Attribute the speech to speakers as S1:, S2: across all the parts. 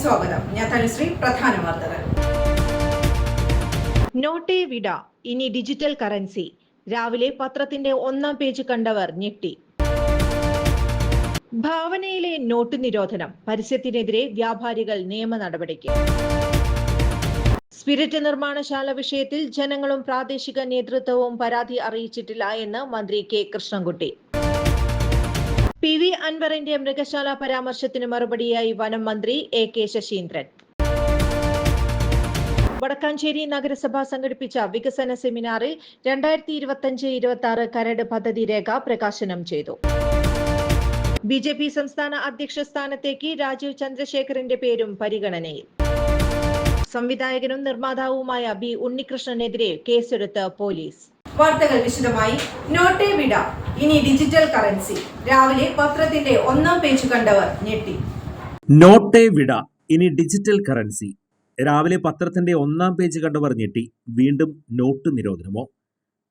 S1: സ്വാഗതം. ഞാൻ തനുശ്രീ. പ്രധാന വാർത്തകൾ.
S2: നോട്ടേ വിട, ഇനി ഡിജിറ്റൽ കറൻസി. രാവിലെ പത്രത്തിന്റെ ഒന്നാം പേജ് കണ്ടവർ ഞെട്ടി. ഭാവനയിലെ നോട്ട് നിരോധനം, പരസ്യത്തിനെതിരെ വ്യാപാരികൾ നിയമ നടപടിക്ക്. സ്പിരിറ്റ് നിർമ്മാണശാല വിഷയത്തിൽ ജനങ്ങളും പ്രാദേശിക നേതൃത്വവും പരാതി അറിയിച്ചിട്ടില്ല എന്ന് മന്ത്രി കെ കൃഷ്ണൻകുട്ടി. PV അൻവറിന്റെ മൃഗശാല പരാമർശത്തിന് മറുപടിയായി വനം മന്ത്രി AK ശശീന്ദ്രൻ. വടക്കാഞ്ചേരി നഗരസഭ സംഘടിപ്പിച്ച വികസന സെമിനാറിൽ 2025-26 കരട് പദ്ധതി രേഖ പ്രകാശനം ചെയ്തു. BJP സംസ്ഥാന അധ്യക്ഷ സ്ഥാനത്തേക്ക് രാജീവ് ചന്ദ്രശേഖറിന്റെ പേരും പരിഗണനയിൽ. സംവിധായകനും നിർമ്മാതാവുമായ B ഉണ്ണികൃഷ്ണനെതിരെ കേസെടുത്ത് പോലീസ്.
S1: വാർത്തകൾ വിശദമായി. നോട്ടേ വിട, ഇനി ഡിജിറ്റൽ കറൻസി. രാവിലെ പത്രത്തിന്റെ ഒന്നാം പേജ് കണ്ടവർ ഞെട്ടി.
S3: നോട്ടേ വിട, ഇനി ഡിജിറ്റൽ കറൻസി. രാവിലെ പത്രത്തിന്റെ ഒന്നാം പേജ് കണ്ടവർ ഞെട്ടി. വീണ്ടും നോട്ട് നിരോധനമോ?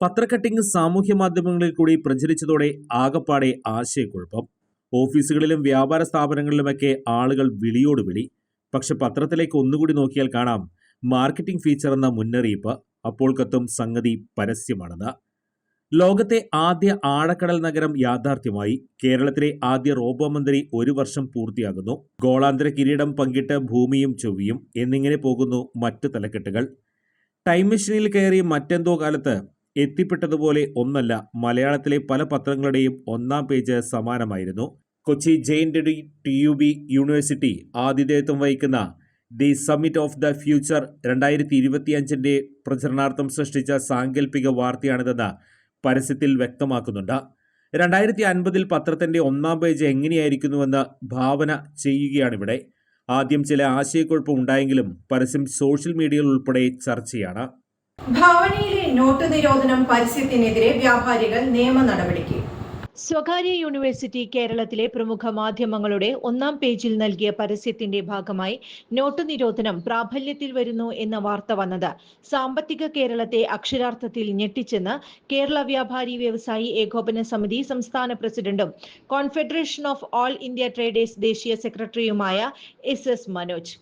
S3: പത്രക്കട്ടിംഗ് സാമൂഹ്യ മാധ്യമങ്ങളിൽ കൂടി പ്രചരിച്ചതോടെ ആകപ്പാടെ ആശയക്കുഴപ്പം. ഓഫീസുകളിലും വ്യാപാര സ്ഥാപനങ്ങളിലുമൊക്കെ ആളുകൾ വിളിയോട് വിളി. പക്ഷെ പത്രത്തിലേക്ക് ഒന്നുകൂടി നോക്കിയാൽ കാണാം മാർക്കറ്റിംഗ് ഫീച്ചർ എന്ന മുന്നറിയിപ്പ്. അപ്പോൾ കത്തും സംഗതി പരസ്യമാണെന്ന്. ലോകത്തെ ആദ്യ ആഴക്കടൽ നഗരം യാഥാർത്ഥ്യമായി. കേരളത്തിലെ ആദ്യ റോബോ മന്ത്രി 1 വർഷം പൂർത്തിയാകുന്നു. ഗോളാന്തര കിരീടം പങ്കിട്ട് ഭൂമിയും ചൊവ്വയും എന്നിങ്ങനെ പോകുന്നു മറ്റു തലക്കെട്ടുകൾ. ടൈം മെഷീനിൽ കയറി മറ്റെന്തോ കാലത്ത് എത്തിപ്പെട്ടതുപോലെ ഒന്നല്ല മലയാളത്തിലെ പല പത്രങ്ങളുടെയും ഒന്നാം പേജ് സമാനമായിരുന്നു. കൊച്ചി JNTU യൂണിവേഴ്സിറ്റി ആതിഥേയത്വം വഹിക്കുന്ന the summit of the future 2025 പ്രചരണാർത്ഥം സൃഷ്ടിച്ച സാങ്കല്പിക വാർത്തയാണിതെന്ന് പരസ്യത്തിൽ വ്യക്തമാക്കുന്നുണ്ട്. 2050 പത്രത്തിന്റെ ഒന്നാം പേജ് എങ്ങനെയായിരിക്കുന്നുവെന്ന് ഭാവന ചെയ്യുകയാണിവിടെ. ആദ്യം ചില ആശയക്കുഴപ്പം ഉണ്ടായെങ്കിലും പരസ്യം സോഷ്യൽ മീഡിയയിൽ ഉൾപ്പെടെ ചർച്ചയാണ്.
S1: ഭാവനയിലെ നോട്ട് നിരോധനം, പരസ്യത്തിനെതിരെ വ്യാപാരികൾ നിയമ നടപടിക്ക്.
S2: സ്വകാര്യ യൂണിവേഴ്സിറ്റി കേരളത്തിലെ പ്രമുഖ മാധ്യമങ്ങളുടെ ഒന്നാം പേജിൽ നൽകിയ പരസ്യത്തിന്റെ ഭാഗമായി നോട്ട് നിരോധനം പ്രാബല്യത്തിൽ വരുന്നു എന്ന വാർത്ത വന്നത് സാമ്പത്തിക കേരളത്തെ അക്ഷരാർത്ഥത്തിൽ ഞെട്ടിച്ചെന്ന് കേരള വ്യാപാരി വ്യവസായി ഏകോപന സമിതി സംസ്ഥാന പ്രസിഡന്റും confederation of all India traders ദേശീയ സെക്രട്ടറിയുമായ SS മനോജ്.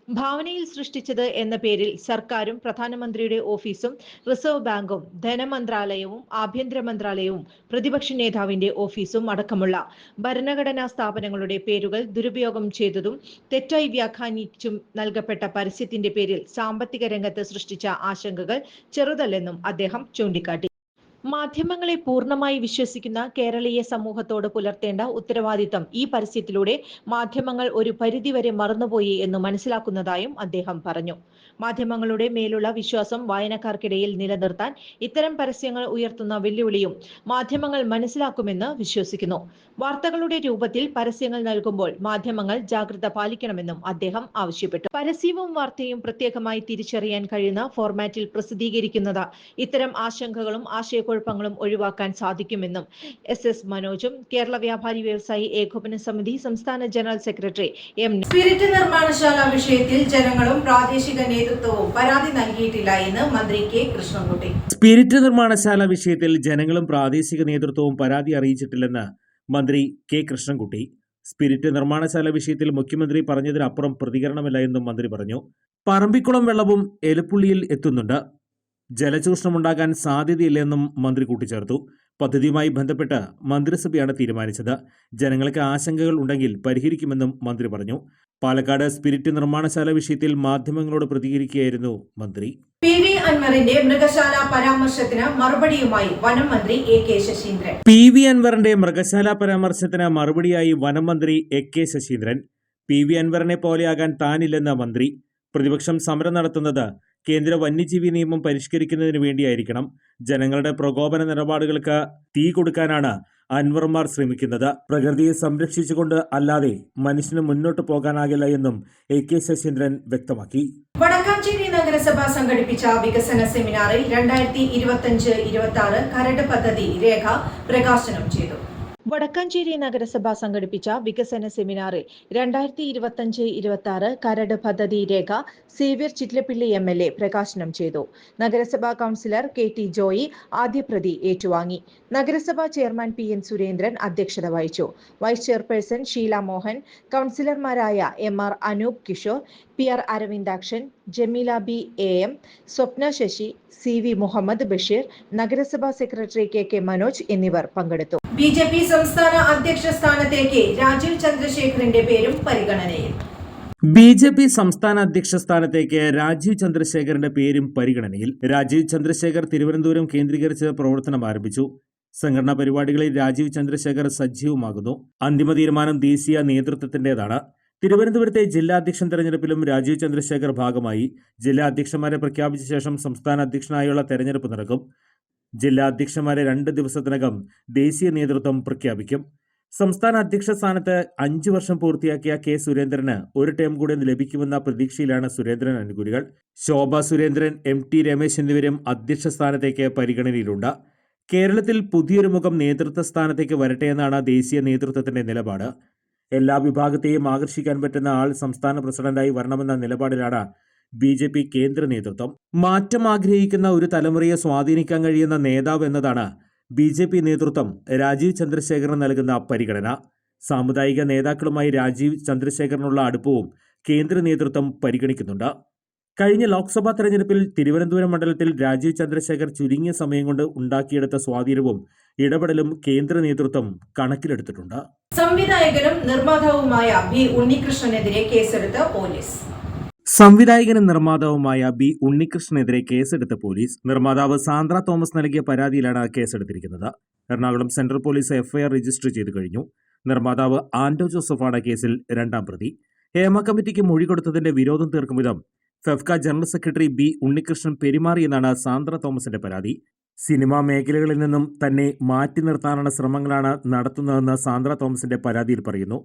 S2: ഭാവനയിൽ സൃഷ്ടിച്ചത് എന്ന പേരിൽ സർക്കാരും പ്രധാനമന്ത്രിയുടെ ഓഫീസും റിസർവ് ബാങ്കും ധനമന്ത്രാലയവും ആഭ്യന്തര മന്ത്രാലയവും പ്രതിപക്ഷ നേതാവിന്റെ ഓഫീസും അടക്കമുള്ള ഭരണഘടനാ സ്ഥാപനങ്ങളുടെ പേരുകൾ ദുരുപയോഗം ചെയ്തതും തെറ്റായി വ്യാഖ്യാനിച്ചും നൽകപ്പെട്ട പരസ്യത്തിന്റെ പേരിൽ സാമ്പത്തിക രംഗത്ത് സൃഷ്ടിച്ച ആശങ്കകൾ ചെറുതല്ലെന്നും അദ്ദേഹം ചൂണ്ടിക്കാട്ടി. മാധ്യമങ്ങളെ പൂർണ്ണമായി വിശ്വസിക്കുന്ന കേരളീയ സമൂഹത്തോട് പുലർത്തേണ്ട ഉത്തരവാദിത്തം ഈ പരസ്യത്തിലൂടെ മാധ്യമങ്ങൾ ഒരു പരിധിവരെ മറന്നുപോയി എന്ന് മനസ്സിലാക്കുന്നതായും അദ്ദേഹം പറഞ്ഞു. മാധ്യമങ്ങളുടെ മേലുള്ള വിശ്വാസം വായനക്കാർക്കിടയിൽ നിലനിർത്താൻ ഇത്തരം പരസ്യങ്ങൾ ഉയർത്തുന്ന വെല്ലുവിളിയും മാധ്യമങ്ങൾ മനസ്സിലാക്കുമെന്ന് വിശ്വസിക്കുന്നു. വാർത്തകളുടെ രൂപത്തിൽ പരസ്യങ്ങൾ നൽകുമ്പോൾ മാധ്യമങ്ങൾ ജാഗ്രത പാലിക്കണമെന്നും അദ്ദേഹം ആവശ്യപ്പെട്ടു. പരസ്യവും വാർത്തയും പ്രത്യേകമായി തിരിച്ചറിയാൻ കഴിയുന്ന ഫോർമാറ്റിൽ പ്രസിദ്ധീകരിക്കുന്നത് ഇത്തരം ആശങ്കകളും ആശയക്കുഴപ്പങ്ങളും ഒഴിവാക്കാൻ സാധിക്കുമെന്നും SS മനോജും കേരള വ്യാപാരി വ്യവസായി ഏകോപന സമിതി സംസ്ഥാന ജനറൽ സെക്രട്ടറി M.
S1: സ്പിരിറ്റ് നിർമ്മാണശാല വിഷയത്തിൽ ജനങ്ങളും പ്രാദേശിക നേതൃത്വവും പരാതി നൽകിയിട്ടില്ല എന്ന് മന്ത്രി K കൃഷ്ണൻകുട്ടി.
S3: സ്പിരിറ്റ് നിർമ്മാണശാല വിഷയത്തിൽ ജനങ്ങളും പ്രാദേശിക നേതൃത്വവും പരാതി അറിയിച്ചിട്ടില്ലെന്ന് മന്ത്രി K കൃഷ്ണൻകുട്ടി. സ്പിരിറ്റ് നിർമ്മാണശാല വിഷയത്തിൽ മുഖ്യമന്ത്രി പറഞ്ഞതിനപ്പുറം പ്രതികരണമില്ല എന്നും മന്ത്രി പറഞ്ഞു. പറമ്പിക്കുളം വെള്ളവും എലപ്പുള്ളിയിൽ എത്തുന്നുണ്ട്. ജലചൂഷണമുണ്ടാകാൻ സാധ്യതയില്ലെന്നും മന്ത്രി കൂട്ടിച്ചേർത്തു. പദ്ധതിയുമായി ബന്ധപ്പെട്ട് മന്ത്രിസഭയാണ് തീരുമാനിച്ചത്. ജനങ്ങൾക്ക് ആശങ്കകൾ ഉണ്ടെങ്കിൽ പരിഹരിക്കുമെന്നും മന്ത്രി പറഞ്ഞു. പാലക്കാട് സ്പിരിറ്റ് നിർമ്മാണശാല വിഷയത്തിൽ മാധ്യമങ്ങളോട് പ്രതികരിക്കുകയായിരുന്നു മന്ത്രി.
S1: PV അൻവറിന്റെ മൃഗശാല പരാമർശത്തിന് മറുപടിയുമായി വനം മന്ത്രി AK ശശീന്ദ്രൻ.
S3: PV അൻവറിന്റെ മൃഗശാല പരാമർശത്തിന് മറുപടിയായി വനം മന്ത്രി AK ശശീന്ദ്രൻ. PV അൻവറിനെ പോലെയാകാൻ താനില്ലെന്ന മന്ത്രി. പ്രതിപക്ഷം സമരം നടത്തുന്നത് കേന്ദ്ര വന്യജീവി നിയമം പരിഷ്കരിക്കുന്നതിന് വേണ്ടിയായിരിക്കണം. ജനങ്ങളുടെ പ്രകോപന നിലപാടുകൾക്ക് തീ കൊടുക്കാനാണ് അൻവർമാർ ശ്രമിക്കുന്നത്. പ്രകൃതിയെ സംരക്ഷിച്ചുകൊണ്ട് അല്ലാതെ മനുഷ്യന് മുന്നോട്ട് പോകാനാകില്ല എന്നും AK ശശീന്ദ്രൻ വ്യക്തമാക്കി.
S1: വടക്കാഞ്ചേരി നഗരസഭ സംഘടിപ്പിച്ച വികസന സെമിനാറിൽ 2025-26 കരട് പദ്ധതി രേഖ പ്രകാശനം ചെയ്തു.
S2: വടക്കാഞ്ചേരി നഗരസഭ സംഘടിപ്പിച്ച വികസന സെമിനാറിൽ 2025-26 കരട് പദ്ധതി രേഖ സേവ്യർ ചിറ്റലപ്പിള്ളി MLA പ്രകാശനം ചെയ്തു. നഗരസഭാ കൌൺസിലർ KT ജോയി ആദ്യപ്രതി ഏറ്റുവാങ്ങി. നഗരസഭാ ചെയർമാൻ PN സുരേന്ദ്രൻ അധ്യക്ഷത വഹിച്ചു. വൈസ് ചെയർപേഴ്സൺ ഷീല മോഹൻ, കൌൺസിലർമാരായ MR Anoop Kishore, PR Aravindakshan, Jameela B AM, Swapna Sasi, CV Muhammad Basheer, നഗരസഭാ സെക്രട്ടറി KK മനോജ് എന്നിവർ പങ്കെടുത്തു.
S1: BJP സംസ്ഥാന അധ്യക്ഷ സ്ഥാനത്തേക്ക് രാജീവ് ചന്ദ്രശേഖറിന്റെ പേരും പരിഗണനയിൽ.
S3: BJP സംസ്ഥാന അധ്യക്ഷ സ്ഥാനത്തേക്ക് രാജീവ് ചന്ദ്രശേഖറിന്റെ പേരും പരിഗണനയിൽ. രാജീവ് ചന്ദ്രശേഖർ തിരുവനന്തപുരം കേന്ദ്രീകരിച്ച് പ്രവർത്തനം ആരംഭിച്ചു. സംഘടനാ പരിപാടികളിൽ രാജീവ് ചന്ദ്രശേഖർ സജീവമാകുന്നു. അന്തിമ തീരുമാനം ദേശീയ നേതൃത്വത്തിന്റേതാണ്. തിരുവനന്തപുരത്തെ ജില്ലാ അധ്യക്ഷൻ തെരഞ്ഞെടുപ്പിലും രാജീവ് ചന്ദ്രശേഖർ ഭാഗമായി. ജില്ലാ അധ്യക്ഷന്മാരെ പ്രഖ്യാപിച്ച ശേഷം സംസ്ഥാന അധ്യക്ഷനായുള്ള തെരഞ്ഞെടുപ്പ് നടക്കും. ജില്ലാ അധ്യക്ഷന്മാരെ 2 ദിവസത്തിനകം ദേശീയ നേതൃത്വം പ്രഖ്യാപിക്കും. സംസ്ഥാന അധ്യക്ഷ സ്ഥാനത്ത് 5 വർഷം പൂർത്തിയാക്കിയ K സുരേന്ദ്രന് ഒരു ടേം കൂടി ലഭിക്കുമെന്ന പ്രതീക്ഷയിലാണ് സുരേന്ദ്രൻ അനുകൂലികൾ. ശോഭ സുരേന്ദ്രൻ, MT രമേശ് എന്നിവരും അധ്യക്ഷ സ്ഥാനത്തേക്ക് പരിഗണനയിലുണ്ട്. കേരളത്തിൽ പുതിയൊരു മുഖം നേതൃത്വ സ്ഥാനത്തേക്ക് വരട്ടെയെന്നാണ് ദേശീയ നേതൃത്വത്തിന്റെ നിലപാട്. എല്ലാ വിഭാഗത്തെയും ആകർഷിക്കാൻ പറ്റുന്ന ആൾ സംസ്ഥാന പ്രസിഡന്റായി വരണമെന്ന നിലപാടിലാണ് BJP കേന്ദ്ര നേതൃത്വം. മാറ്റം ആഗ്രഹിക്കുന്ന ഒരു തലമുറയെ സ്വാധീനിക്കാൻ കഴിയുന്ന നേതാവ് എന്നതാണ് BJP നേതൃത്വം രാജീവ് ചന്ദ്രശേഖറിന് നൽകുന്ന പരിഗണന. സാമുദായിക നേതാക്കളുമായി രാജീവ് ചന്ദ്രശേഖറിനുള്ള അടുപ്പവും കേന്ദ്ര നേതൃത്വം പരിഗണിക്കുന്നുണ്ട്. കഴിഞ്ഞ ലോക്സഭാ തെരഞ്ഞെടുപ്പിൽ തിരുവനന്തപുരം മണ്ഡലത്തിൽ രാജീവ് ചന്ദ്രശേഖർ ചുരുങ്ങിയ സമയം കൊണ്ട് ഉണ്ടാക്കിയെടുത്ത സ്വാധീനവും ഇടപെടലും കേന്ദ്ര നേതൃത്വം കണക്കിലെടുത്തിട്ടുണ്ട്.
S1: സംവിധായകനും നിർമ്മാതാവുമായ B ഉണ്ണികൃഷ്ണനെതിരെ കേസെടുത്ത് പോലീസ്.
S3: സംവിധായകനും നിർമ്മാതാവുമായ B ഉണ്ണികൃഷ്ണനെതിരെ കേസെടുത്ത പോലീസ്. നിർമ്മാതാവ് സാന്ദ്ര തോമസ് നൽകിയ പരാതിയിലാണ് കേസെടുത്തിരിക്കുന്നത്. Ernakulam central police FIR register ചെയ്തു കഴിഞ്ഞു. നിർമ്മാതാവ് ആന്റോ ജോസഫാണ് കേസിൽ 2ാം പ്രതി. ഹേമ കമ്മിറ്റിക്ക് മൊഴി കൊടുത്തതിന്റെ വിരോധം തീർക്കും വിധം FEFKA general secretary B Unnikrishnan പെരുമാറിയെന്നാണ് സാന്ദ്ര തോമസിന്റെ പരാതി. സിനിമാ മേഖലകളിൽ നിന്നും തന്നെ മാറ്റി നിർത്താനുള്ള ശ്രമങ്ങളാണ് നടത്തുന്നതെന്ന് സാന്ദ്ര തോമസിന്റെ പരാതിയിൽ പറയുന്നു.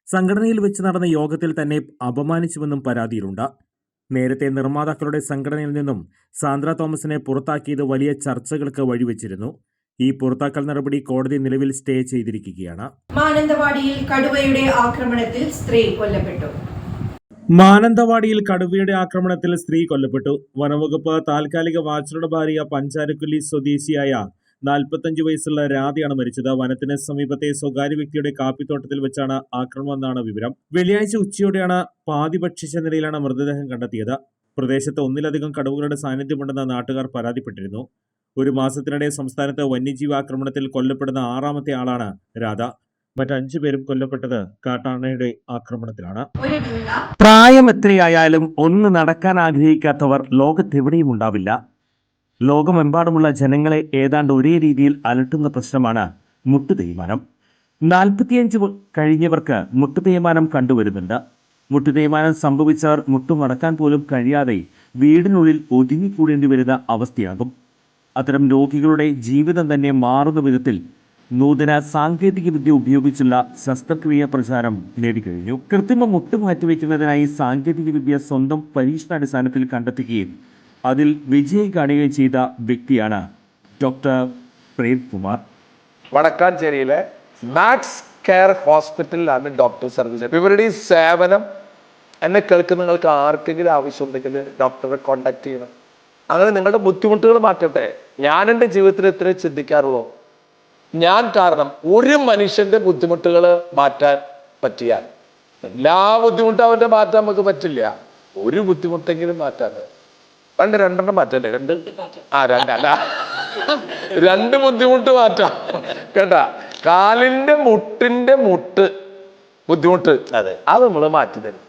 S3: സംഘടനയിൽ വെച്ച് നടന്ന യോഗത്തിൽ തന്നെ അപമാനിച്ചുവെന്നും പരാതിയിലുണ്ട്. നേരത്തെ നിർമ്മാതാക്കളുടെ സംഘടനയിൽ നിന്നും സാന്ദ്ര തോമസിനെ പുറത്താക്കിയത് വലിയ ചർച്ചകൾക്ക് വഴിവെച്ചിരുന്നു. ഈ പുറത്താക്കൽ നടപടി കോടതി നിലവിൽ സ്റ്റേ ചെയ്തിരിക്കുകയാണ്.
S1: മാനന്തവാടിയിൽ കടുവയുടെ ആക്രമണത്തിൽ സ്ത്രീ കൊല്ലപ്പെട്ടു.
S3: മാനന്തവാടിയിൽ കടുവയുടെ ആക്രമണത്തിൽ സ്ത്രീ കൊല്ലപ്പെട്ടു. വനംവകുപ്പ് താൽക്കാലിക വാച്ചറുടെ ഭാര്യ പഞ്ചാരക്കുല്ലി സ്വദേശിയായ 45 വയസ്സുള്ള രാധയാണ് മരിച്ചത്. വനത്തിന് സമീപത്തെ സ്വകാര്യ വ്യക്തിയുടെ കാപ്പിത്തോട്ടത്തിൽ വെച്ചാണ് ആക്രമണമെന്നാണ് വിവരം. വെള്ളിയാഴ്ച ഉച്ചയോടെയാണ് പാതി ഭക്ഷിച്ച നിലയിലാണ് മൃതദേഹം കണ്ടെത്തിയത്. പ്രദേശത്ത് ഒന്നിലധികം കടുവകളുടെ സാന്നിധ്യമുണ്ടെന്ന് നാട്ടുകാർ പരാതിപ്പെട്ടിരുന്നു. ഒരു മാസത്തിനിടെ സംസ്ഥാനത്ത് വന്യജീവി ആക്രമണത്തിൽ കൊല്ലപ്പെടുന്ന 6ാമത്തെ ആളാണ് രാധ. മറ്റ് 5 പേരും കൊല്ലപ്പെട്ടത് കാട്ടാനയുടെ ആക്രമണത്തിലാണ്. പ്രായം എത്രയായാലും ഒന്ന് നടക്കാൻ ആഗ്രഹിക്കാത്തവർ ലോകത്തെവിടെയും ഉണ്ടാവില്ല. ലോകമെമ്പാടുമുള്ള ജനങ്ങളെ ഏതാണ്ട് ഒരേ രീതിയിൽ അലട്ടുന്ന പ്രശ്നമാണ് മുട്ടുതേയ്മാനം. 45 കഴിഞ്ഞവർക്ക് മുട്ടുതേയ്മാനം കണ്ടുവരുന്നുണ്ട്. മുട്ടുതേയ്മാനം സംഭവിച്ചവർ മുട്ടുമടക്കാൻ പോലും കഴിയാതെ വീടിനുള്ളിൽ ഒതുങ്ങിക്കൂടേണ്ടി വരുന്ന അവസ്ഥയാകും. അത്തരം രോഗികളുടെ ജീവിതം തന്നെ മാറുന്ന വിധത്തിൽ നൂതന സാങ്കേതിക വിദ്യ ഉപയോഗിച്ചുള്ള ശസ്ത്രക്രിയ പ്രചാരം നേടിക്കഴിഞ്ഞു. കൃത്രിമ മുട്ട് മാറ്റിവെക്കുന്നതിനായി സാങ്കേതിക വിദ്യ സ്വന്തം പരീക്ഷണാടിസ്ഥാനത്തിൽ കണ്ടെത്തുകയും അതിൽ വിജയം കാണുകയും ചെയ്ത വ്യക്തിയാണ് ഡോക്ടർ പ്രേംകുമാർ.
S4: വടക്കാഞ്ചേരിയിലെ മാക്സ് കെയർ ഹോസ്പിറ്റലിലാണ് ഡോക്ടർ സർവീസ്. ഇവരുടെ ഈ സേവനം എന്നെ കേൾക്കുന്നവർക്ക് ആർക്കെങ്കിലും ആവശ്യമുണ്ടെങ്കിൽ ഡോക്ടറെ കോണ്ടാക്ട് ചെയ്യണം. അങ്ങനെ നിങ്ങളുടെ ബുദ്ധിമുട്ടുകൾ മാറ്റട്ടെ. ഞാൻ എൻ്റെ ജീവിതത്തിൽ ഇത്രേ ചിന്തിക്കാറുള്ളൂ. ഞാൻ കാരണം ഒരു മനുഷ്യന്റെ ബുദ്ധിമുട്ടുകൾ മാറ്റാൻ പറ്റിയാൽ, എല്ലാ ബുദ്ധിമുട്ടും അവന്റെ മാറ്റാൻ നമുക്ക് പറ്റില്ല, ഒരു ബുദ്ധിമുട്ടെങ്കിലും മാറ്റാൻ പണ്ട് 2 മാറ്റല്ലേ? 2 ബുദ്ധിമുട്ട് മാറ്റാം കേട്ടാ. കാലിന്റെ മുട്ടിന്റെ ബുദ്ധിമുട്ട് അത് നമ്മൾ മാറ്റി തരും.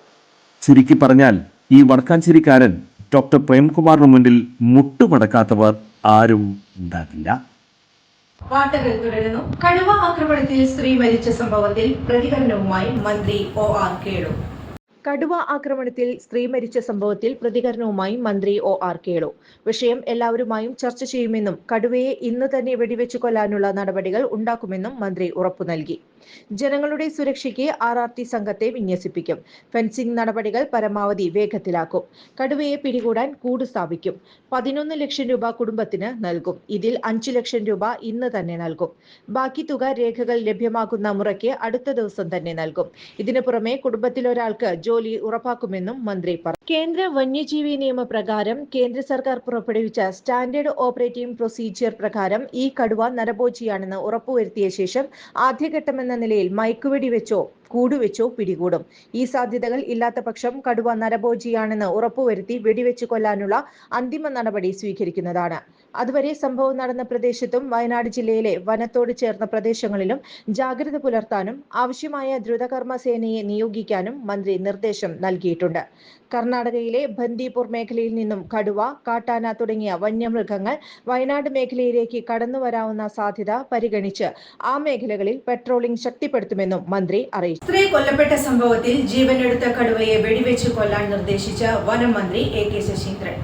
S3: ചുരുക്കി പറഞ്ഞാൽ ഈ വടക്കാഞ്ചേരിക്കാരൻ ഡോക്ടർ പ്രേംകുമാറിന് മുന്നിൽ മുട്ടുമടക്കാത്തവർ ആരും ഉണ്ടാകില്ല.
S1: വാർത്തകൾ തുടരുന്നു. കടുവ ആക്രമണത്തിൽ സ്ത്രീ മരിച്ച സംഭവത്തിൽ പ്രതികരണവുമായി മന്ത്രി OR കേളു.
S2: കടുവ ആക്രമണത്തിൽ സ്ത്രീ മരിച്ച സംഭവത്തിൽ പ്രതികരണവുമായി മന്ത്രി OR കേളു. വിഷയം എല്ലാവരുമായും ചർച്ച ചെയ്യുമെന്നും കടുവയെ ഇന്ന് തന്നെ വെടിവെച്ചു കൊല്ലാനുള്ള നടപടികൾ ഉണ്ടാക്കുമെന്നും മന്ത്രി ഉറപ്പു നൽകി. ജനങ്ങളുടെ സുരക്ഷയ്ക്ക് RRT സംഘത്തെ വിന്യസിപ്പിക്കും. ഫെൻസിംഗ് നടപടികൾ പരമാവധി വേഗത്തിലാക്കും. കടുവയെ പിടികൂടാൻ കൂട് സ്ഥാപിക്കും. 11 ലക്ഷം രൂപ കുടുംബത്തിന് നൽകും. ഇതിൽ 5 ലക്ഷം രൂപ ഇന്ന് തന്നെ നൽകും. ബാക്കി തുക രേഖകൾ ലഭ്യമാക്കുന്ന മുറയ്ക്ക് അടുത്ത ദിവസം തന്നെ നൽകും. ഇതിനു പുറമെ കുടുംബത്തിലൊരാൾക്ക് ജോലി ഉറപ്പാക്കുമെന്നും മന്ത്രി പറഞ്ഞു. കേന്ദ്ര വന്യജീവി നിയമപ്രകാരം കേന്ദ്ര സർക്കാർ പുറപ്പെടുവിച്ച സ്റ്റാൻഡേർഡ് ഓപ്പറേറ്റിംഗ് പ്രൊസീജിയർ പ്രകാരം ഈ കടുവ നരഭോജിയാണെന്ന് ഉറപ്പുവരുത്തിയ ശേഷം ആദ്യഘട്ടമെന്ന നിലയിൽ മയക്കുവെടി വെച്ചോ കൂടുവെച്ചോ പിടികൂടും. ഈ സാധ്യതകൾ ഇല്ലാത്ത പക്ഷം കടുവ നരഭോജിയാണെന്ന് ഉറപ്പുവരുത്തി വെടിവെച്ച് കൊല്ലാനുള്ള അന്തിമ നടപടി സ്വീകരിക്കുന്നതാണ്. അതുവരെ സംഭവം നടന്ന പ്രദേശത്തും വയനാട് ജില്ലയിലെ വനത്തോട് ചേർന്ന പ്രദേശങ്ങളിലും ജാഗ്രത പുലർത്താനും ആവശ്യമായ ദ്രുതകർമ്മ സേനയെ നിയോഗിക്കാനും മന്ത്രി നിർദ്ദേശം നൽകിയിട്ടുണ്ട്. കർണാടകയിലെ ബന്ദിപൂർ മേഖലയിൽ നിന്നും കടുവ, കാട്ടാന തുടങ്ങിയ വന്യമൃഗങ്ങൾ വയനാട് മേഖലയിലേക്ക് കടന്നുവരാവുന്ന സാധ്യത പരിഗണിച്ച് ആ മേഖലകളിൽ പെട്രോളിംഗ് ശക്തിപ്പെടുത്തുമെന്നും മന്ത്രി അറിയിച്ചു.
S1: സ്ത്രീ കൊല്ലപ്പെട്ട സംഭവത്തിൽ ജീവനെടുത്ത കടുവയെ വെടിവെച്ച് കൊല്ലാൻ നിർദ്ദേശിച്ച വനം മന്ത്രി AK ശശീന്ദ്രൻ.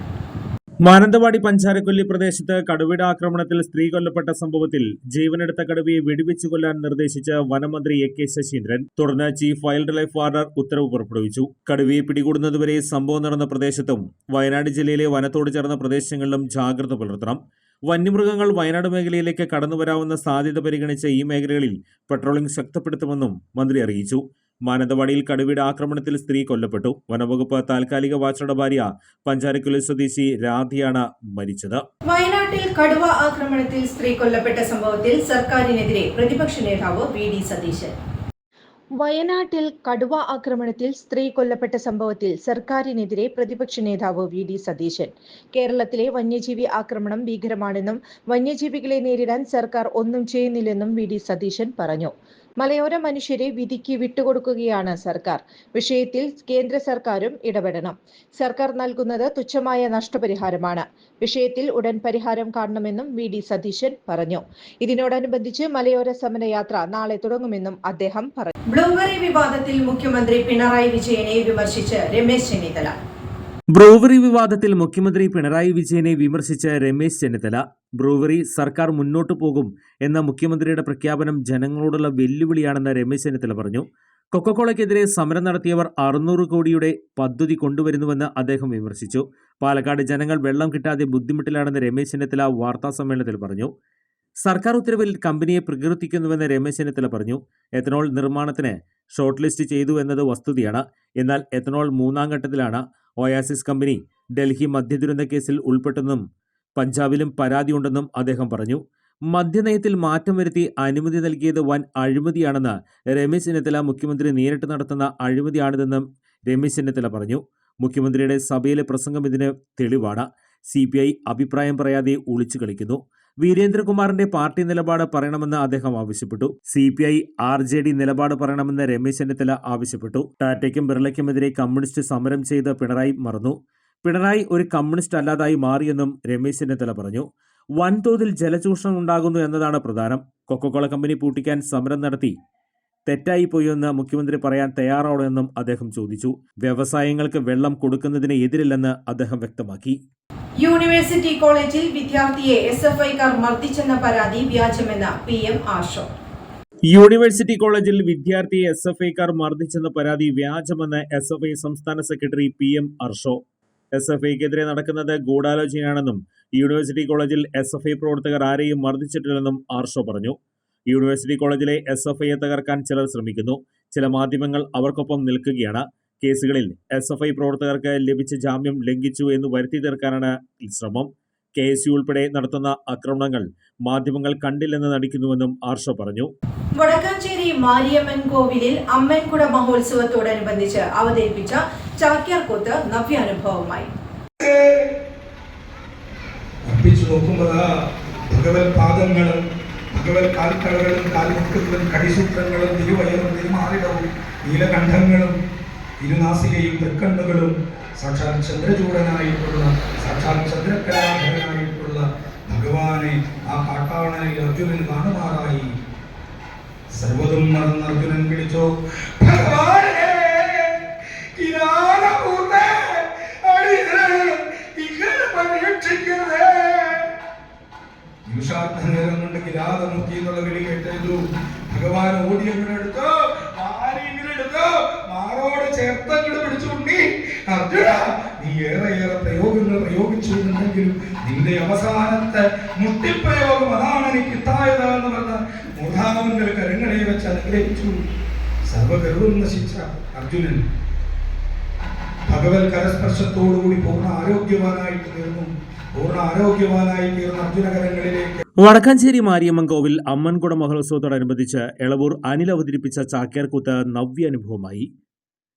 S3: മാനന്തവാടി പഞ്ചാരക്കൊല്ലി പ്രദേശത്ത് കടുവയുടെ ആക്രമണത്തിൽ സ്ത്രീ കൊല്ലപ്പെട്ട സംഭവത്തിൽ ജീവനെടുത്ത കടുവയെ വെടിവെച്ചു കൊല്ലാൻ നിർദ്ദേശിച്ച വനമന്ത്രി AK ശശീന്ദ്രൻ തുടർന്ന് ചീഫ് വൈൽഡ് ലൈഫ് വാർഡർ ഉത്തരവ് പുറപ്പെടുവിച്ചു. കടുവയെ പിടികൂടുന്നതുവരെ സംഭവം നടന്ന പ്രദേശത്തും വയനാട് ജില്ലയിലെ വനത്തോട് ചേർന്ന പ്രദേശങ്ങളിലും ജാഗ്രത പുലർത്തണം. വന്യമൃഗങ്ങൾ വയനാട് മേഖലയിലേക്ക് കടന്നുവരാവുന്ന സാധ്യത പരിഗണിച്ച് ഈ മേഖലകളിൽ പെട്രോളിംഗ് ശക്തിപ്പെടുത്തുമെന്നും മന്ത്രി അറിയിച്ചു. മാനന്തവാടിയിൽ കടുവയുടെ ആക്രമണത്തിൽ സ്ത്രീ കൊല്ലപ്പെട്ടു. വനവകുപ്പ് താൽക്കാലിക വാച്ചറുടെ ഭാര്യ പഞ്ചാരക്കുല സ്വദേശി രാധിയാണ് മരിച്ചത്.
S1: വയനാട്ടിൽ കടുവ ആക്രമണത്തിൽ സ്ത്രീ കൊല്ലപ്പെട്ട സംഭവത്തിൽ സർക്കാരിനെതിരെ പ്രതിപക്ഷ നേതാവ് VD സതീശൻ.
S2: വയനാട്ടിൽ കടുവ ആക്രമണത്തിൽ സ്ത്രീ കൊല്ലപ്പെട്ട സംഭവത്തിൽ സർക്കാരിനെതിരെ പ്രതിപക്ഷ നേതാവ് VD സതീശൻ. കേരളത്തിലെ വന്യജീവി ആക്രമണം ഭീകരമാണെന്നും വന്യജീവികളെ നേരിടാൻ സർക്കാർ ഒന്നും ചെയ്യുന്നില്ലെന്നും VD സതീശൻ പറഞ്ഞു. മലയോര മനുഷ്യരെ വിധിക്ക് വിട്ടുകൊടുക്കുകയാണ് സർക്കാർ. വിഷയത്തിൽ കേന്ദ്ര സർക്കാരും ഇടപെടണം. സർക്കാർ നൽകുന്നത് തുച്ഛമായ നഷ്ടപരിഹാരമാണ്. വിഷയത്തിൽ ഉടൻ പരിഹാരം കാണണമെന്നും VD സതീശൻ പറഞ്ഞു. ഇതിനോടനുബന്ധിച്ച് മലയോര സമരയാത്ര നാളെ തുടങ്ങുമെന്നും അദ്ദേഹം പറഞ്ഞു.
S1: ബ്ലൂബെറി വിവാദത്തിൽ മുഖ്യമന്ത്രി പിണറായി വിജയനെ വിമർശിച്ച് രമേശ് ചെന്നിത്തല.
S3: ബ്രൂവറി വിവാദത്തിൽ മുഖ്യമന്ത്രി പിണറായി വിജയനെ വിമർശിച്ച രമേശ് ചെന്നിത്തല. ബ്രൂവറി സർക്കാർ മുന്നോട്ടു പോകും എന്ന മുഖ്യമന്ത്രിയുടെ പ്രഖ്യാപനം ജനങ്ങളോടുള്ള വെല്ലുവിളിയാണെന്ന് രമേശ് ചെന്നിത്തല പറഞ്ഞു. കൊക്കക്കോളയ്ക്കെതിരെ സമരം നടത്തിയവർ 600 കോടിയുടെ പദ്ധതി കൊണ്ടുവരുന്നുവെന്ന് അദ്ദേഹം വിമർശിച്ചു. പാലക്കാട് ജനങ്ങൾ വെള്ളം കിട്ടാതെ ബുദ്ധിമുട്ടിലാണെന്ന് രമേശ് ചെന്നിത്തല വാർത്താസമ്മേളനത്തിൽ പറഞ്ഞു. സർക്കാർ ഉത്തരവിൽ കമ്പനിയെ പ്രകീർത്തിക്കുന്നുവെന്ന് രമേശ് ചെന്നിത്തല പറഞ്ഞു. എത്തനോൾ നിർമ്മാണത്തിന് ഷോർട്ട് ലിസ്റ്റ് ചെയ്തു എന്നത് വസ്തുതയാണ്. എന്നാൽ എത്തനോൾ 3ാം ഘട്ടത്തിലാണ്. ഒയാസിസ് കമ്പനി ഡൽഹി മദ്യദുരന്ത കേസിൽ ഉൾപ്പെട്ടെന്നും പഞ്ചാബിലും പരാതിയുണ്ടെന്നും അദ്ദേഹം പറഞ്ഞു. മദ്യനയത്തിൽ മാറ്റം വരുത്തി അനുമതി നൽകിയത് വൻ അഴിമതിയാണെന്ന് രമേശ് ചെന്നിത്തല മുഖ്യമന്ത്രി നേരിട്ട് നടത്തുന്ന അഴിമതിയാണിതെന്നും രമേശ് ചെന്നിത്തല പറഞ്ഞു. മുഖ്യമന്ത്രിയുടെ സഭയിലെ പ്രസംഗം ഇതിന് തെളിവാണ്. CPI അഭിപ്രായം പറയാതെ ഒളിച്ചു കളിക്കുന്നു. വീരേന്ദ്രകുമാറിന്റെ പാർട്ടി നിലപാട് പറയണമെന്ന് അദ്ദേഹം ആവശ്യപ്പെട്ടു. CPI RJD നിലപാട് പറയണമെന്ന് രമേശ് ചെന്നിത്തല ആവശ്യപ്പെട്ടു. ടാറ്റയ്ക്കും ബിർളയ്ക്കുമെതിരെ കമ്മ്യൂണിസ്റ്റ് സമരം ചെയ്ത് പിണറായി മറന്നു. പിണറായി ഒരു കമ്മ്യൂണിസ്റ്റ് അല്ലാതായി മാറിയെന്നും രമേശ് ചെന്നിത്തല പറഞ്ഞു. വൻതോതിൽ ജലചൂഷണം ഉണ്ടാകുന്നു എന്നതാണ് പ്രധാനം. കൊക്കക്കോള കമ്പനി പൂട്ടിക്കാൻ സമരം നടത്തി തെറ്റായിപ്പോയെന്ന് മുഖ്യമന്ത്രി പറയാൻ തയ്യാറാണെന്നും അദ്ദേഹം ചോദിച്ചു. വ്യവസായങ്ങൾക്ക് വെള്ളം കൊടുക്കുന്നതിന് എതിരില്ലെന്ന് അദ്ദേഹം വ്യക്തമാക്കി.
S1: യൂണിവേഴ്സിറ്റി കോളേജിൽ വിദ്യാർത്ഥിയെ SFIക്കാർ മർദ്ദിച്ചെന്ന പരാതി വ്യാജമെന്ന് PM ആഷോ.
S3: യൂണിവേഴ്സിറ്റി കോളേജിൽ വിദ്യാർത്ഥിയെ SFIക്കാർ മർദ്ദിച്ചെന്ന പരാതി വ്യാജമെന്ന് SFI സംസ്ഥാന സെക്രട്ടറി PM ആഷോ. SFIക്കെതിരെ നടക്കുന്നത് ഗൂഢാലോചനയാണെന്നും യൂണിവേഴ്സിറ്റി കോളേജിൽ SFI പ്രവർത്തകർ ആരെയും മർദ്ദിച്ചിട്ടില്ലെന്നും ആർഷോ പറഞ്ഞു. യൂണിവേഴ്സിറ്റി കോളേജിലെ SFIയെ തകർക്കാൻ ചിലർ ശ്രമിക്കുന്നു. ചില മാധ്യമങ്ങൾ അവർക്കൊപ്പം നിൽക്കുകയാണ്. കേസുകളിൽ SFI പ്രവർത്തകർക്ക് ലഭിച്ച ജാമ്യം ലംഘിച്ചു എന്ന് വരുത്തി തീർക്കാനാണ് ശ്രമം. KSU ഉൾപ്പെടെ നടത്തുന്ന ആക്രമണങ്ങൾ മാധ്യമങ്ങൾ കണ്ടില്ലെന്ന് നടിക്കുന്നുവെന്നും ആർഷോ പറഞ്ഞു.
S1: വടക്കാഞ്ചേരി മാരിയമ്മൻ കോവിലിൽ അമ്മൻകുട മഹോത്സവത്തോടനുബന്ധിച്ച് അവതരിപ്പിച്ച ചാക്യാർകൂത്ത് നവ്യാനുഭവമായി.
S5: ഭഗവത് പാദങ്ങളും ഭഗവത് കാൽക്കടകളും കാൽമുട്ടുകളും കടിസൂത്രങ്ങളും തിരുവയറും തിരുമാറിടവും നീലകണ്ഠങ്ങളും ഇരുനാസികയും തൃക്കണ്ണുകളും സാക്ഷാൽ ചന്ദ്രചൂടനായിട്ടുള്ള സാക്ഷാൽ ചന്ദ്രകലാധരനായിട്ടുള്ള ഭഗവാനെ ആ കാട്ടാളനിൽ അർജുനൻ കാണുമാറായി സർവ്വതും മറന്ന് അർജുനൻ വിളിച്ചോ നിമിഷാർത്ഥ നേരം കൊണ്ട് കിരാതമുക്തി എന്നുള്ള വിളി കേട്ടു. ഭഗവാൻ ഓടി അങ്ങനെ എടുത്ത് മാറോട് ചേർത്തങ്ങട് പിടിച്ചുകൊണ്ടി അർജുന, നീ ഏറെ പ്രയോഗങ്ങൾ പ്രയോഗിച്ചിരുന്നെങ്കിലും നിന്റെ അവസാനത്തെ മുട്ടിപ്രയോഗം അതാണ് എനിക്ക് കിട്ടായത് എന്ന് പറഞ്ഞ മൂർധാവന്റെ കരങ്ങളെ വെച്ച് അനുഗ്രഹിച്ചു. സർവഗർവം നശിച്ച അർജുനൻ ഭഗവത് കരസ്പർശത്തോടുകൂടി പൂർണ്ണ ആരോഗ്യവാനായി തീർന്ന അർജുന കരങ്ങളിലേക്ക്.
S3: വടക്കാഞ്ചേരി മാരിയമ്മൻ കോവിൽ അമ്മൻകുട മഹോത്സവത്തോടനുബന്ധിച്ച് എളവൂർ അനിൽ അവതരിപ്പിച്ച ചാക്യാർകൂത്ത് നവ്യാനുഭവമായി.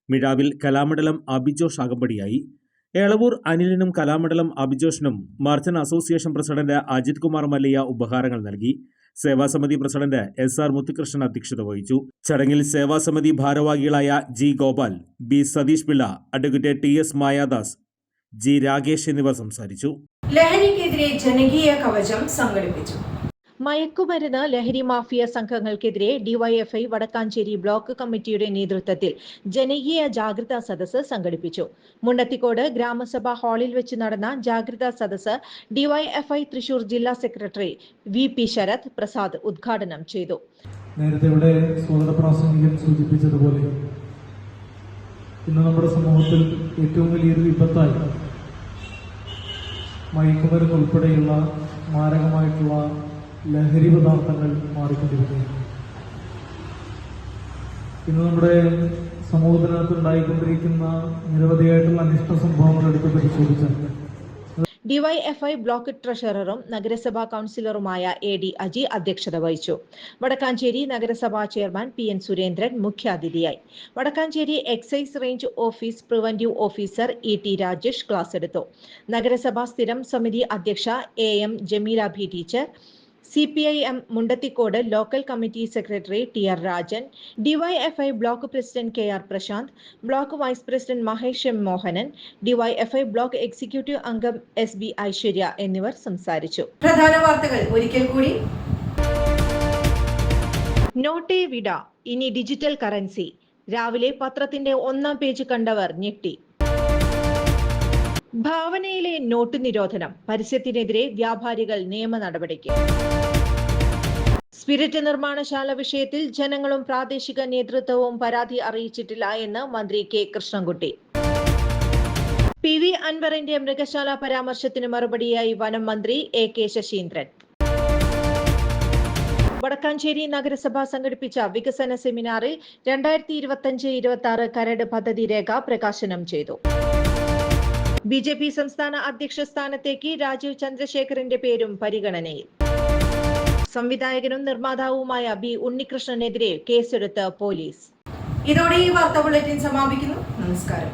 S3: മിഴാവിൽ കലാമണ്ഡലം അഭിജോഷ് അകമ്പടിയായി. എളവൂർ അനിലിനും കലാമണ്ഡലം അഭിജോഷിനും merchant association president Ajith Kumar Mallayya ഉപഹാരങ്ങൾ നൽകി. സേവാസമിതി പ്രസിഡന്റ് SR മുത്തുകൃഷ്ണൻ അധ്യക്ഷത വഹിച്ചു. ചടങ്ങിൽ സേവാസമിതി ഭാരവാഹികളായ G Gopal, B Satheesh Pillai, advocate TS Mayadas, G Rakesh എന്നിവർ സംസാരിച്ചു.
S1: ലഹരിക്കെതിരെ ജനകീയ കവചം സംഘടിപ്പിച്ചു.
S2: മയക്കുമരുന്ന് ലഹരി മാഫിയ സംഘങ്ങൾക്കെതിരെ ഡിവൈഎഫ്ഐ വടക്കാഞ്ചേരി ബ്ലോക്ക് കമ്മിറ്റിയുടെ നേതൃത്വത്തിൽ ജനകീയ ജാഗ്രതാ സദസ്സ് സംഘടിപ്പിച്ചു. മുണ്ടത്തിക്കോട് ഗ്രാമസഭാ ഹാളിൽ വെച്ച് നടന്ന ജാഗ്രതാ സദസ്സ് ഡിവൈഎഫ്ഐ തൃശൂർ ജില്ലാ സെക്രട്ടറി VP ശരത് പ്രസാദ് ഉദ്ഘാടനം ചെയ്തു.
S6: നേരത്തെ ഇവിടെ സ്വാഗത പ്രാസംഗികൻ സൂചിപ്പിച്ചതുപോലെ ഇന്ന് നമ്മുടെ സമൂഹത്തിൽ ഏറ്റവും വലിയൊരു വിപത്തായി മയക്കുമരുന്ന് ഉൾപ്പെടെയുള്ള മാരകമായിട്ടുള്ള ലഹരി പദാർത്ഥങ്ങൾ മാറിക്കൊണ്ടിരിക്കുകയാണ്. ഇന്ന് നമ്മുടെ സമൂഹത്തിനകത്ത് ഉണ്ടായിക്കൊണ്ടിരിക്കുന്ന നിരവധിയായിട്ടുള്ള അനിഷ്ട സംഭവങ്ങൾ എടുത്ത് പരിശോധിച്ചാൽ
S2: ഡിവൈഎഫ്ഐ ബ്ലോക്ക് ട്രഷററും നഗരസഭാ കൌൺസിലറുമായ AD അജി അധ്യക്ഷത വഹിച്ചു. വടക്കാഞ്ചേരി നഗരസഭാ ചെയർമാൻ PN സുരേന്ദ്രൻ മുഖ്യാതിഥിയായി. Vadakkanchery excise range office preventive officer ET Rajesh class എടുത്തു. നഗരസഭാ സ്ഥിരം സമിതി അധ്യക്ഷ AM Jameela B teacher, CPIM Mundathikode local committee secretary TR Rajan, DYFI block president KR Prasanth, block vice president Mahesh M Mohanan, DYFI block executive അംഗം SB ഐശ്വര്യ എന്നിവർ സംസാരിച്ചു.
S1: പ്രധാന വാർത്തകൾ ഒരിക്കൽ കൂടി.
S2: നോട്ടേ വിട, ഇനി ഡിജിറ്റൽ കറൻസി. രാവിലെ പത്രത്തിന്റെ 1-ാം പേജ് കണ്ടവർ ഞെട്ടി. ഭാവനയിലെ നോട്ട് നിരോധനം, പരസ്യത്തിനെതിരെ വ്യാപാരികൾ നിയമ നടപടിക്ക്. സ്പിരിറ്റ് നിർമ്മാണശാല വിഷയത്തിൽ ജനങ്ങളും പ്രാദേശിക നേതൃത്വവും പരാതി അറിയിച്ചിട്ടില്ല എന്ന് മന്ത്രി K കൃഷ്ണൻകുട്ടി. PV അൻവറിന്റെ മൃഗശാല പരാമർശത്തിന് മറുപടിയായി വനം മന്ത്രി AK ശശീന്ദ്രൻ. വടക്കാഞ്ചേരി നഗരസഭ സംഘടിപ്പിച്ച വികസന സെമിനാറിൽ 2025-26 കരട് പദ്ധതി രേഖ പ്രകാശനം ചെയ്തു. BJP സംസ്ഥാന അധ്യക്ഷ സ്ഥാനത്തേക്ക് രാജീവ് ചന്ദ്രശേഖറിന്റെ പേരും പരിഗണനയിൽ. സംവിധായകനും നിർമ്മാതാവുമായ B ഉണ്ണികൃഷ്ണനെതിരെ കേസെടുത്ത് പോലീസ്.
S1: ഇതോടെ ഈ വാർത്താ ബുള്ളറ്റിൻ സമാപിക്കുന്നു. നമസ്കാരം.